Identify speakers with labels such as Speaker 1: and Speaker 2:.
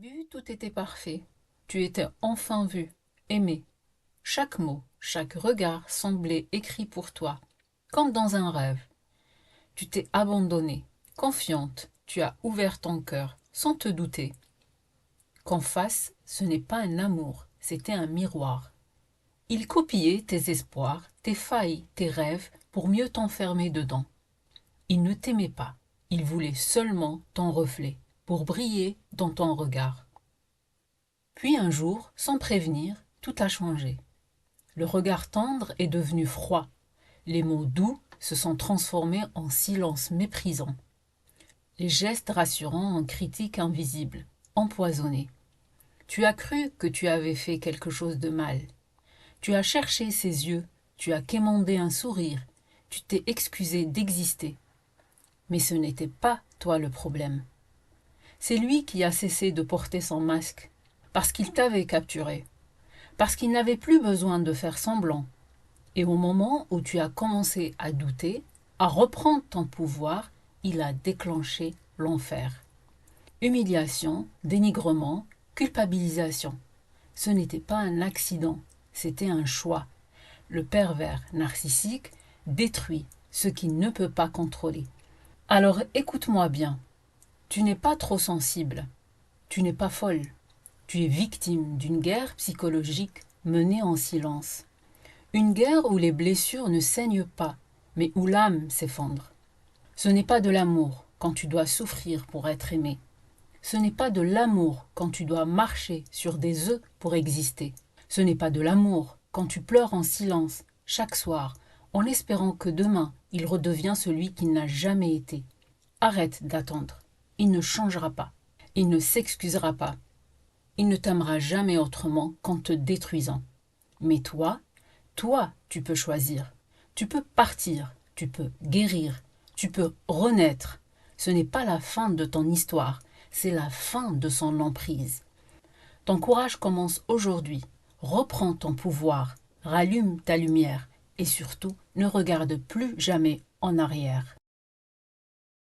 Speaker 1: Début, tout était parfait. Tu étais enfin vu, aimé. Chaque mot, chaque regard semblait écrit pour toi, comme dans un rêve. Tu t'es abandonnée, confiante, tu as ouvert ton cœur, sans te douter. Qu'en face, ce n'est pas un amour, c'était un miroir. Il copiait tes espoirs, tes failles, tes rêves, pour mieux t'enfermer dedans. Il ne t'aimait pas, il voulait seulement ton reflet, pour briller dans ton regard. Puis un jour, sans prévenir, tout a changé. Le regard tendre est devenu froid. Les mots doux se sont transformés en silence méprisant. Les gestes rassurants en critiques invisibles, empoisonnés. Tu as cru que tu avais fait quelque chose de mal. Tu as cherché ses yeux, tu as quémandé un sourire, tu t'es excusé d'exister. Mais ce n'était pas toi le problème. C'est lui qui a cessé de porter son masque, parce qu'il t'avait capturé, parce qu'il n'avait plus besoin de faire semblant. Et au moment où tu as commencé à douter, à reprendre ton pouvoir, il a déclenché l'enfer. Humiliation, dénigrement, culpabilisation. Ce n'était pas un accident, c'était un choix. Le pervers narcissique détruit ce qu'il ne peut pas contrôler. Alors écoute-moi bien, tu n'es pas trop sensible, tu n'es pas folle, tu es victime d'une guerre psychologique menée en silence. Une guerre où les blessures ne saignent pas, mais où l'âme s'effondre. Ce n'est pas de l'amour quand tu dois souffrir pour être aimé. Ce n'est pas de l'amour quand tu dois marcher sur des œufs pour exister. Ce n'est pas de l'amour quand tu pleures en silence chaque soir en espérant que demain il redevient celui qu'il n'a jamais été. Arrête d'attendre. Il ne changera pas. Il ne s'excusera pas. Il ne t'aimera jamais autrement qu'en te détruisant. Mais toi, tu peux choisir. Tu peux partir. Tu peux guérir. Tu peux renaître. Ce n'est pas la fin de ton histoire. C'est la fin de son emprise. Ton courage commence aujourd'hui. Reprends ton pouvoir. Rallume ta lumière. Et surtout, ne regarde plus jamais en arrière.